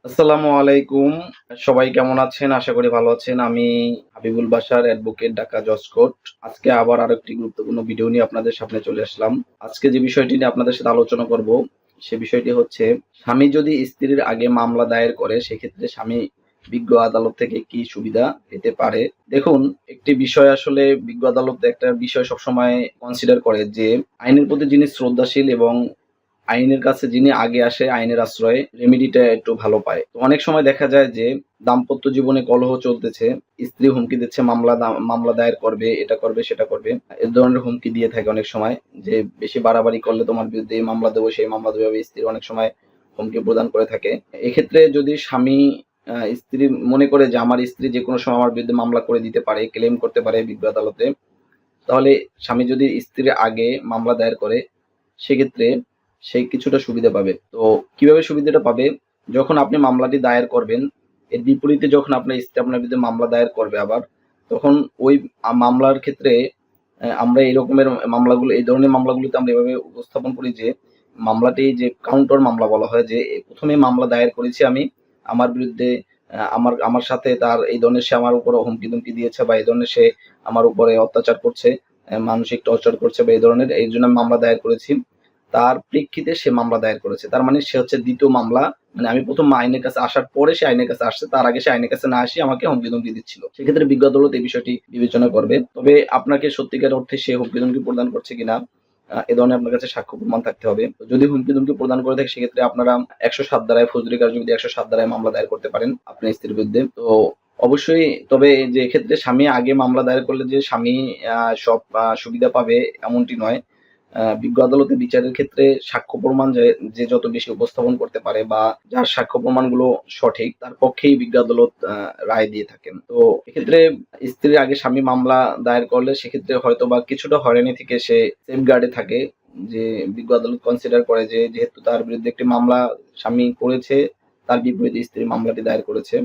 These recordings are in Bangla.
আসসালামু আলাইকুম। সবাই কেমন আছেন? আশা করি ভালো আছেন। আমি হাবিবুল বাশার অ্যাডভোকেট, ঢাকা জজ কোর্ট। আজকে আবার আরেকটি গুরুত্বপূর্ণ ভিডিও নিয়ে আপনাদের সামনে চলে আসলাম। আজকে যে বিষয়টি নিয়ে আপনাদের সাথে আলোচনা করব, সে বিষয়টি হচ্ছে স্বামী যদি স্ত্রীর আগে মামলা দায়ের করে, সেক্ষেত্রে স্বামী বিজ্ঞ আদালত থেকে কি সুবিধা পেতে পারে? দেখুন, একটি বিষয় আসলে বিজ্ঞ আদালত একটা বিষয় সবসময় কনসিডার করে যে আইনের প্রতি যিনি শ্রদ্ধাশীল এবং আইনের কাছে যিনি আগে আসে আইনের আশ্রয়ে রেমেডিটা একটু ভালো পায়। তো অনেক সময় দেখা যায় যে দাম্পত্য জীবনে কলহ চলতেছে, স্ত্রী হুমকি দিচ্ছে মামলা দায়ের করবে, এটা করবে, সেটা করবে। এ ধরনের হুমকি দিয়ে থাকে অনেক সময় যে বেশি বাড়াবাড়ি করলে তোমার বিরুদ্ধে এই মামলা দেবো, সেই মামলা দেবো, এভাবে স্ত্রী অনেক সময় হুমকি প্রদান করে থাকে। এক্ষেত্রে যদি স্বামী স্ত্রী মনে করে যে আমার স্ত্রী যেকোনো সময় আমার বিরুদ্ধে মামলা করে দিতে পারে, ক্লেম করতে পারে বিজ্ঞ আদালতে, তাহলে স্বামী যদি স্ত্রীর আগে মামলা দায়ের করে, সেক্ষেত্রে সে কিছুটা সুবিধা পাবে। তো কিভাবে সুবিধাটা পাবে? যখন আপনি মামলাটি দায়ের করবেন, এর বিপরীতে যখন আপনার স্ত্রী আপনার বিরুদ্ধে মামলা দায়ের করবে আবার, তখন ওই মামলার ক্ষেত্রে আমরা এই রকমের মামলাগুলো, এই ধরনের মামলাগুলোতে আমরা এভাবে উপস্থাপন করি যে মামলাটি যে কাউন্টার মামলা বলা হয়, যে প্রথমে মামলা দায়ের করেছি আমি, আমার বিরুদ্ধে আমার আমার সাথে তার এই ধরনের, সে আমার উপরে হুমকি দুমকি দিয়েছে বা এই ধরনের সে আমার উপরে অত্যাচার করছে, মানসিক টর্চার করছে বা এই ধরনের, এই জন্য আমি মামলা দায়ের করেছি। তার প্রেক্ষিতে সে মামলা দায়ের করেছে। তার মানে সে হচ্ছে দ্বিতীয় মামলা। মানে আমি ১ম আইনের কাছে আসার পরে সে আইনের কাছে আসছে। তার আগে সে আইনের কাছে না আসে আমাকে হুমকি-ধমকি দিচ্ছিল। সেক্ষেত্রে বিজ্ঞ আদালত এই বিষয়টি বিবেচনা করবে। তবে আপনাকে সত্যিকার অর্থে সে হুমকি-ধমকি প্রদান করছে কিনা, এ ধরনের আপনার কাছে সাক্ষ্য প্রমাণ থাকতে হবে। তো যদি হুমকি-ধমকি প্রদান করে থাকে, সেক্ষেত্রে আপনারা ১০৭ ধারায়, ফৌজদারি কার্যবিধি ১০৭ ধারায় মামলা দায়ের করতে পারেন আপনার স্ত্রীর বিরুদ্ধে। তো অবশ্যই, তবে যে এক্ষেত্রে স্বামী আগে মামলা দায়ের করলে যে স্বামী সব সুবিধা পাবে এমনটি নয়। বিজ্ঞ আদালতে বিচারের ক্ষেত্রে সাক্ষ্য প্রমাণ যে যত বেশি উপস্থাপন করতে পারে বা যার সাক্ষ্য প্রমাণগুলো সঠিক, তার পক্ষেই বিজ্ঞ আদালত রায় দিয়ে থাকেন। তো এক্ষেত্রে স্ত্রীর আগে স্বামী মামলা দায়ের করলে সেক্ষেত্রে হয়তোবা কিছুটা হয়রানি থেকে সে সেফগার্ডে থাকে। যে বিজ্ঞ আদালত কনসিডার করে যে যেহেতু তার বিরুদ্ধে একটি মামলা স্বামী করেছে, তার বিপরীতে স্ত্রী মামলাটি দায়ের করেছে।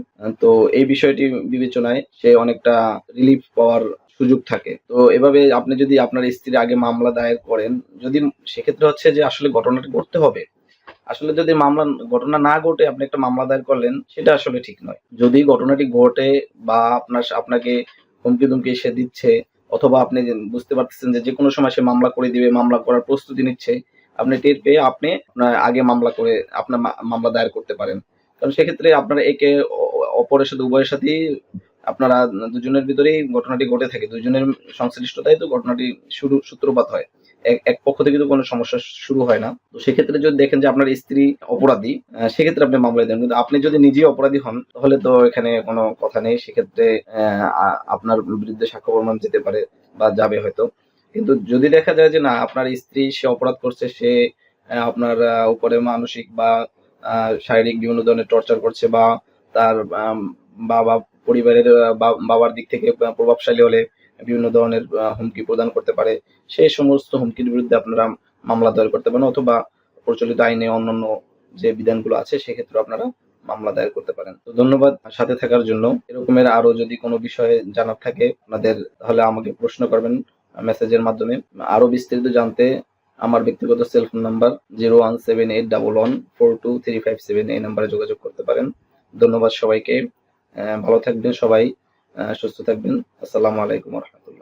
তো এই বিষয়টি বিবেচনায় সে অনেকটা রিলিফ পাওয়ার সুযোগ থাকে। তো এভাবে আপনি যদি আপনার স্ত্রীর আগে মামলা দায়ের করেন, যদি সেক্ষেত্রে হচ্ছে যে আসলে ঘটনাটি ঘটতে হবে। আসলে যদি ঘটনা না ঘটে আপনি একটা মামলা দায়ের করলেন, সেটা আসলে ঠিক নয়। যদি ঘটনাটি ঘটে বা আপনাকে হুমকি-দুমকি সে দিচ্ছে, অথবা আপনি বুঝতে পারতেছেন যে যেকোনো সময় সে মামলা করে দিবে, মামলা করার প্রস্তুতি নিচ্ছে, আপনি টের পেয়ে আপনি আপনার আগে মামলা করে আপনার মামলা দায়ের করতে পারেন। কারণ সেক্ষেত্রে আপনারা একে অপরের সাথে, উভয়ের সাথেই আপনারা দুজনের ভিতরেই ঘটনাটি ঘটে থাকে। দুজনের সংশ্লিষ্টতায় তো ঘটনাটি সূত্রপাত হয়। এক পক্ষ থেকে তো কোনো সমস্যা শুরু হয় না। তো সেক্ষেত্রে যদি দেখেন যে আপনার স্ত্রী অপরাধী, সেক্ষেত্রে আপনি মামলা দেন। কিন্তু আপনি যদি নিজেই অপরাধী হন, তাহলে তো এখানে কোনো কথা নেই। সেক্ষেত্রে আপনার বিরুদ্ধে সাক্ষ্য প্রমাণ যেতে পারে বা যাবে হয়তো। কিন্তু যদি দেখা যায় যে না, আপনার স্ত্রী সে অপরাধ করছে, সে আপনার উপরে মানসিক বা শারীরিক বিভিন্ন ধরনের টর্চার করছে, বা তার বাবা, পরিবারের বাবার দিক থেকে প্রভাবশালী হলে বিভিন্ন ধরনের হুমকি প্রদান করতে পারে। সেই সমস্ত হুমকির বিরুদ্ধে আপনারা মামলা দায়ের করতে পারেন, অথবা প্রচলিত আইনে অন্যান্য যে বিধানগুলো আছে সেক্ষেত্রেও আপনারা মামলা দায়ের করতে পারেন। তো ধন্যবাদ সাথে থাকার জন্য। এরকমের আরো যদি কোনো বিষয়ে জানার থাকে আপনাদের, তাহলে আমাকে প্রশ্ন করবেন মেসেজের মাধ্যমে। আরো বিস্তারিত জানতে আমার ব্যক্তিগত সেল ফোন নাম্বার 01781142357, এই নাম্বারে যোগাযোগ করতে পারেন। ধন্যবাদ সবাইকে। ভালো থাকবেন সবাই, সুস্থ থাকবেন। আসসালামু আলাইকুম ওয়া রাহমাতুল্লাহ।